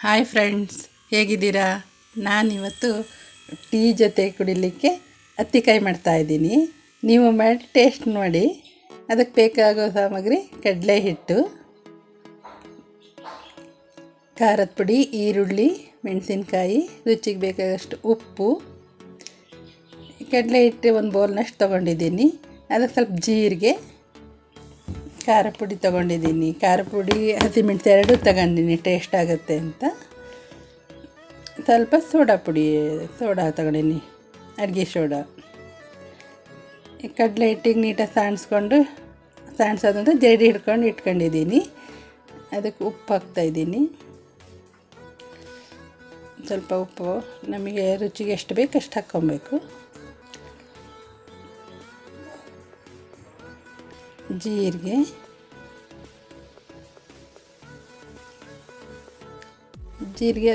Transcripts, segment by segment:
Hi friends, ಹೇಗಿದ್ದೀರಾ? ನಾನಿವತ್ತು tea ಜೊತೆ ಕುಡಿಲಿಕ್ಕೆ ಅತ್ತಿಕಾಯಿ ಮಾಡ್ತಾಯಿದ್ದೀನಿ. ನೀವು ಮಾಡಿ ಟೇಸ್ಟ್ ನೋಡಿ. ಅದಕ್ಕೆ ಬೇಕಾಗೋ ಸಾಮಗ್ರಿ ಕಡಲೆ ಹಿಟ್ಟು, ಖಾರದ ಪುಡಿ, ಈರುಳ್ಳಿ, ಮೆಣಸಿನ್ಕಾಯಿ, ರುಚಿಗೆ ಬೇಕಾದಷ್ಟು ಉಪ್ಪು, ಕಡಲೆ ಹಿಟ್ಟು ಒಂದು ಬೌಲ್ನಷ್ಟು ತೊಗೊಂಡಿದ್ದೀನಿ. ಅದಕ್ಕೆ ಸ್ವಲ್ಪ ಜೀರಿಗೆ, ಖಾರ ಪುಡಿ ತೊಗೊಂಡಿದ್ದೀನಿ. ಖಾರ ಪುಡಿ, ಹಸಿಮೆಣಸು ಎರಡೂ ತಗೊಂಡಿನಿ ಟೇಸ್ಟ್ ಆಗುತ್ತೆ ಅಂತ. ಸ್ವಲ್ಪ ಸೋಡಾ ತಗೊಂಡಿನಿ, ಅಡುಗೆ ಸೋಡಾ. ಕಡಲೆ ಹಿಟ್ಟಿಗೆ ನೀಟಾಗಿ ಸಾಣಿಸೋದಂತ ಜಡಿ ಹಿಡ್ಕೊಂಡು ಇಟ್ಕೊಂಡಿದ್ದೀನಿ. ಅದಕ್ಕೆ ಉಪ್ಪು ಹಾಕ್ತಾಯಿದ್ದೀನಿ. ಸ್ವಲ್ಪ ಉಪ್ಪು ನಮಗೆ ರುಚಿಗೆ ಎಷ್ಟು ಬೇಕು ಅಷ್ಟು ಹಾಕ್ಕೊಬೇಕು. ಜೀರಿಗೆ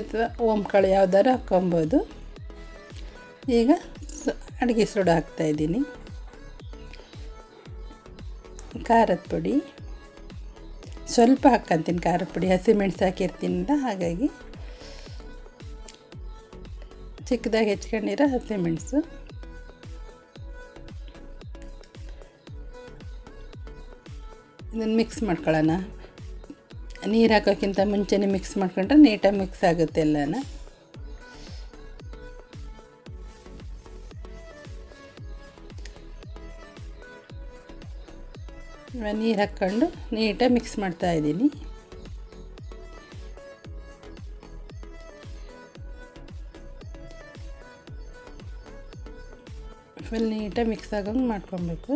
ಅಥವಾ ಓಂಕಾಳು ಯಾವ್ದಾರು ಹಾಕ್ಕೊಬೋದು. ಈಗ ಅಡುಗೆ ಸೋಡಾ ಹಾಕ್ತಾಯಿದ್ದೀನಿ. ಖಾರದ ಪುಡಿ ಸ್ವಲ್ಪ ಹಾಕ್ಕೊಂತೀನಿ. ಖಾರದ ಪುಡಿ ಹಸಿಮೆಣಸು ಹಾಕಿರ್ತೀನಲ್ಲ, ಹಾಗಾಗಿ ಚಿಕ್ಕದಾಗಿ ಹೆಚ್ಕೊಂಡಿರೋ ಹಸಿಮೆಣಸು. ಇದನ್ನು ಮಿಕ್ಸ್ ಮಾಡ್ಕೊಳ್ಳೋಣ. ನೀರು ಹಾಕೋಕ್ಕಿಂತ ಮುಂಚೆನೇ ಮಿಕ್ಸ್ ಮಾಡ್ಕೊಂಡ್ರೆ ನೀಟಾಗಿ ಮಿಕ್ಸ್ ಆಗುತ್ತೆ ಎಲ್ಲನ. ನೀರು ಹಾಕ್ಕೊಂಡು ನೀಟಾಗಿ ಮಿಕ್ಸ್ ಮಾಡ್ತಾಯಿದ್ದೀನಿ. ಫುಲ್ ನೀಟಾಗಿ ಮಿಕ್ಸ್ ಆಗೋಂಗೆ ಮಾಡ್ಕೊಬೇಕು.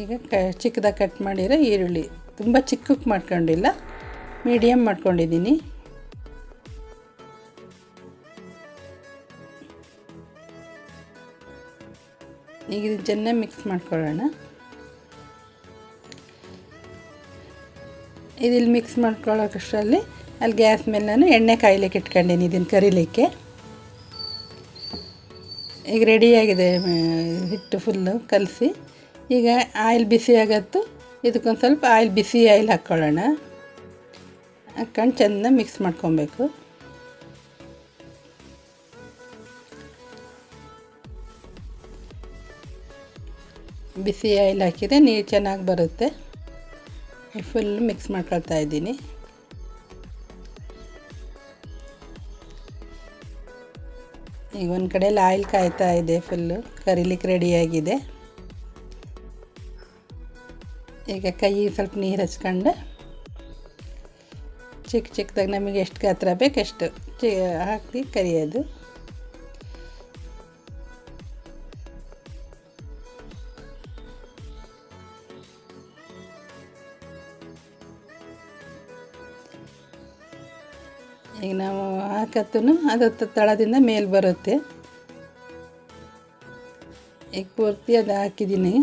ಈಗ ಚಿಕ್ಕದಾಗಿ ಕಟ್ ಮಾಡಿರೋ ಈರುಳ್ಳಿ, ತುಂಬ ಚಿಕ್ಕಕ್ಕೆ ಮಾಡ್ಕೊಂಡಿಲ್ಲ, ಮೀಡಿಯಮ್ ಮಾಡ್ಕೊಂಡಿದ್ದೀನಿ. ಈಗ ಇದು ಚೆನ್ನಾಗಿ ಮಿಕ್ಸ್ ಮಾಡ್ಕೊಳ್ಳೋಣ. ಇದಿಲ್ಲಿ ಮಿಕ್ಸ್ ಮಾಡ್ಕೊಳ್ಳೋಕಷ್ಟರಲ್ಲಿ ಅಲ್ಲಿ ಗ್ಯಾಸ್ ಮೇಲೆ ನಾನು ಎಣ್ಣೆ ಕಾಯ್ಲಿಕ್ಕೆ ಇಟ್ಕೊಂಡಿನಿ, ಇದನ್ನು ಕರಿಲಿಕ್ಕೆ. ಈಗ ರೆಡಿಯಾಗಿದೆ ಹಿಟ್ಟು ಫುಲ್ಲು ಕಲಸಿ. ಈಗ ಆಯಿಲ್ ಬಿಸಿ ಆಗತ್ತು. ಇದಕ್ಕೊಂದು ಸ್ವಲ್ಪ ಬಿಸಿ ಆಯಿಲ್ ಹಾಕ್ಕೊಳ್ಳೋಣ. ಹಾಕ್ಕೊಂಡು ಚೆನ್ನಾಗಿ ಮಿಕ್ಸ್ ಮಾಡ್ಕೊಬೇಕು. ಬಿಸಿ ಆಯಿಲ್ ಹಾಕಿದರೆ ನೀರು ಚೆನ್ನಾಗಿ ಬರುತ್ತೆ. ಫುಲ್ ಮಿಕ್ಸ್ ಮಾಡ್ಕೊಳ್ತಾ ಇದ್ದೀನಿ. ಈಗ ಒಂದು ಕಡೆಯಲ್ಲಿ ಆಯಿಲ್ ಕಾಯ್ತಾ ಇದೆ, ಫುಲ್ಲು ಕರಿಲಿಕ್ಕೆ ರೆಡಿಯಾಗಿದೆ. ಈಗ ಕೈಗೆ ಸ್ವಲ್ಪ ನೀರು ಹಚ್ಕೊಂಡು ಚಿಕ್ಕದಾಗಿ ನಮಗೆ ಎಷ್ಟು ಗಾತ್ರ ಬೇಕು ಅಷ್ಟು ಹಾಕಿ ಕರಿಯೋದು. ಈಗ ನಾವು ಹಾಕತ್ತೂ ಅದು ತಳದಿಂದ ಮೇಲೆ ಬರುತ್ತೆ. ಈಗ ಪೂರ್ತಿ ಅದು ಹಾಕಿದ್ದೀನಿ.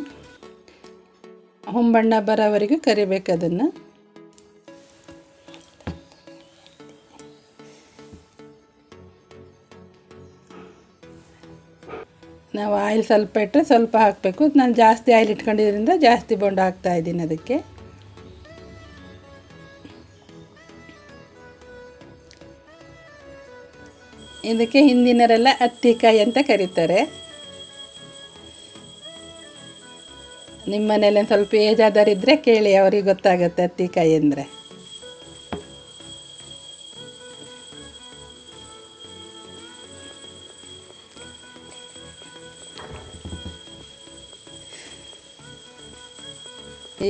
ಹೊಂಬಣ್ಣ ಬರೋವರೆಗೂ ಕರಿಬೇಕು ಅದನ್ನು. ನಾವು ಆಯಿಲ್ ಸ್ವಲ್ಪ ಇಟ್ಟರೆ ಸ್ವಲ್ಪ ಹಾಕಬೇಕು. ನಾನು ಜಾಸ್ತಿ ಆಯಿಲ್ ಇಟ್ಕೊಂಡಿದ್ದರಿಂದ ಜಾಸ್ತಿ ಬೋಂಡ ಹಾಕ್ತಾಯಿದ್ದೀನಿ ಅದಕ್ಕೆ. ಇದಕ್ಕೆ ಹಿಂದಿನವರೆಲ್ಲ ಅತ್ತಿಕಾಯಿ ಅಂತ ಕರೀತಾರೆ. ನಿಮ್ಮ ಮನೇಲಿ ಸ್ವಲ್ಪ ಏಜಾದವರಿದ್ದರೆ ಕೇಳಿ, ಅವ್ರಿಗೆ ಗೊತ್ತಾಗುತ್ತೆ ಅತ್ತಿಕಾಯಿ ಅಂದರೆ.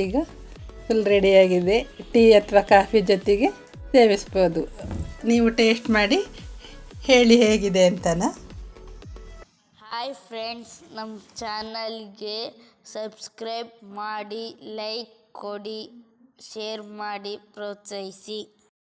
ಈಗ ಫುಲ್ ರೆಡಿಯಾಗಿದೆ. ಟೀ ಅಥವಾ ಕಾಫಿ ಜೊತೆಗೆ ಸೇವಿಸ್ಬೋದು. ನೀವು ಟೇಸ್ಟ್ ಮಾಡಿ ಹೇಳಿ ಹೇಗಿದೆ ಅಂತನ. ಹಾಯ್ ಫ್ರೆಂಡ್ಸ್, ನಮ್ಮ ಚಾನಲ್ಗೆ ಸಬ್ಸ್ಕ್ರೈಬ್ ಮಾಡಿ, ಲೈಕ್ ಕೊಡಿ, ಶೇರ್ ಮಾಡಿ, ಪ್ರೋತ್ಸಾಹಿಸಿ.